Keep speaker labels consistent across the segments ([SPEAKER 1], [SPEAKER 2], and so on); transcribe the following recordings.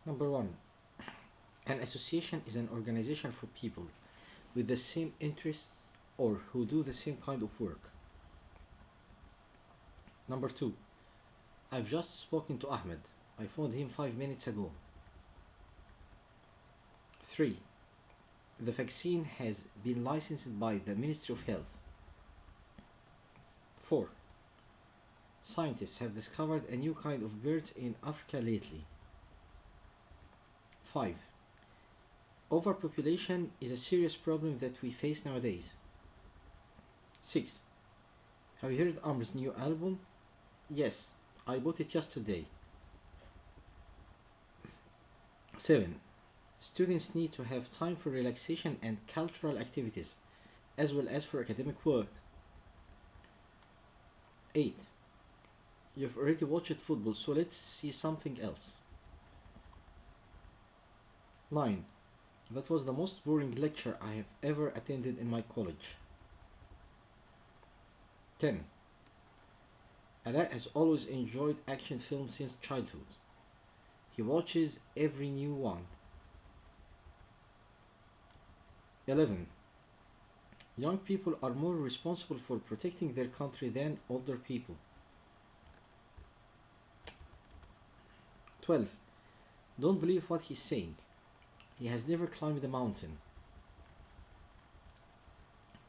[SPEAKER 1] Number 1. An association is an organization for people with the same interests or who do the same kind of work. Number 2. I've just spoken to Ahmed. I phoned him 5 minutes ago. 3. The vaccine has been licensed by the Ministry of Health. 4. Scientists have discovered a new kind of bird in Africa lately. 5. Overpopulation is a serious problem that we face nowadays. 6. Have you heard Amr's new album? Yes, I bought it yesterday. 7. Students need to have time for relaxation and cultural activities, as well as for academic work. 8. You've already watched football, so let's see something else. 9. That was the most boring lecture I have ever attended in my college. 10. Alaa has always enjoyed action films since childhood. He watches every new one. 11. Young people are more responsible for protecting their country than older people. 12. Don't believe what he's saying. He has never climbed a mountain.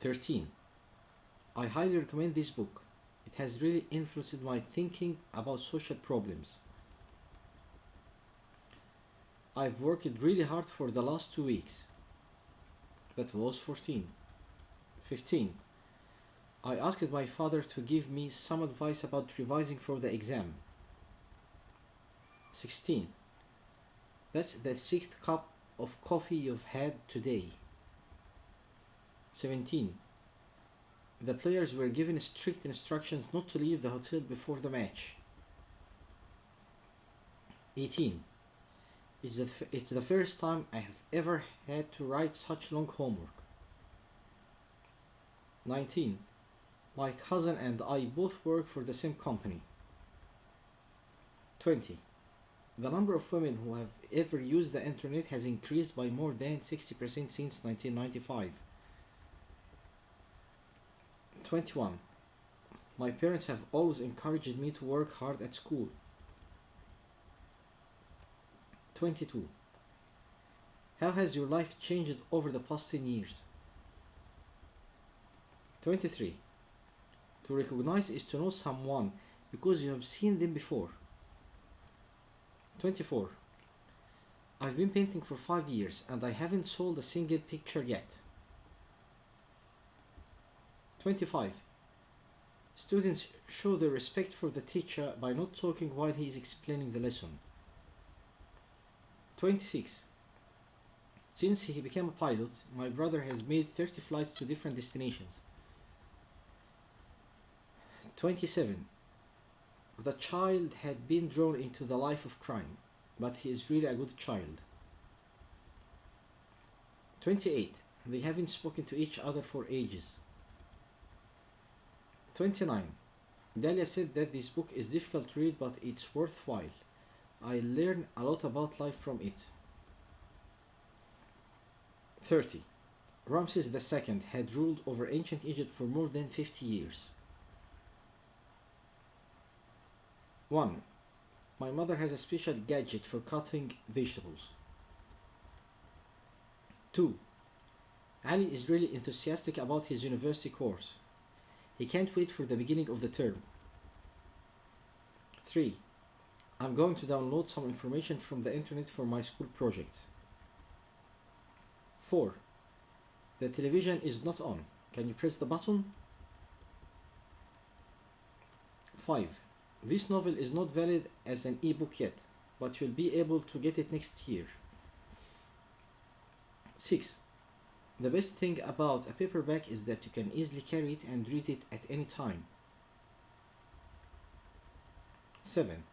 [SPEAKER 1] 13. I highly recommend this book. It has really influenced my thinking about social problems. I've worked really hard for the last 2 weeks. That was 14. 15. I asked my father to give me some advice about revising for the exam. 16. That's the 6th cup of coffee you've had today. 17. The players were given strict instructions not to leave the hotel before the match. 18. It's the first time I have ever had to write such long homework. 19. My cousin and I both work for the same company. 20. The number of women who have ever used the internet has increased by more than 60% since 1995. 21. My parents have always encouraged me to work hard at school. 22. How has your life changed over the past 10 years? 23. To recognize is to know someone because you have seen them before. 24. I've been painting for 5 years and I haven't sold a single picture yet. 25. Students show their respect for the teacher by not talking while he is explaining the lesson. 26. Since he became a pilot, my brother has made 30 flights to different destinations. 27. The child had been drawn into the life of crime, but he is really a good child. 28. They haven't spoken to each other for ages. 29. Dalia said that this book is difficult to read, but it's worthwhile. I learn a lot about life from it. 30. Ramses II had ruled over ancient Egypt for more than 50 years. 1. My mother has a special gadget for cutting vegetables. 2. Ali is really enthusiastic about his university course. He can't wait for the beginning of the term. 3. I'm going to download some information from the internet for my school project. 4. The television is not on. Can you press the button? 5. This novel is not valid as an e-book yet, but you'll be able to get it next year. 6. The best thing about a paperback is that you can easily carry it and read it at any time. 7.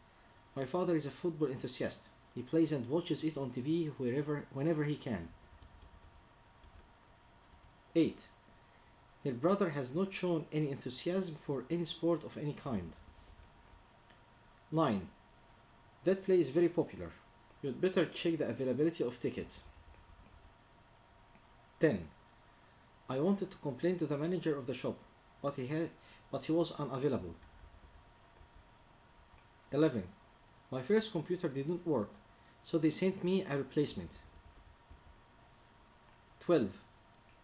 [SPEAKER 1] My father is a football enthusiast. He plays and watches it on TV whenever he can. 8. Her brother has not shown any enthusiasm for any sport of any kind. 9. That play is very popular. You'd better check the availability of tickets. 10. I wanted to complain to the manager of the shop, but he was unavailable. 11. My first computer didn't work, so they sent me a replacement. 12.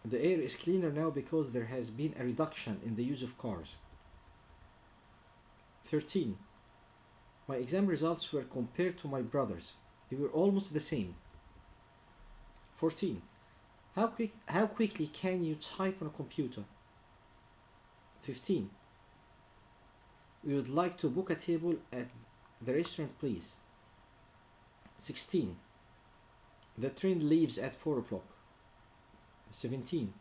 [SPEAKER 1] The air is cleaner now because there has been a reduction in the use of cars. 13. My exam results were compared to my brother's. They were almost the same. 14. How quickly can you type on a computer? 15. We would like to book a table at the restaurant, please. 16. The train leaves at 4 o'clock. 17.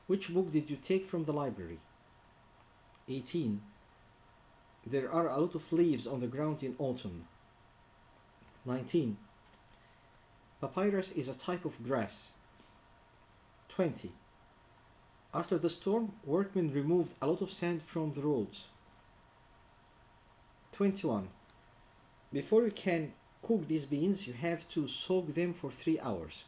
[SPEAKER 1] Which book did you take from the library? 18. There are a lot of leaves on the ground in autumn. 19. Papyrus is a type of grass. 20. After the storm, workmen removed a lot of sand from the roads. 21. Before you can cook these beans, you have to soak them for 3 hours.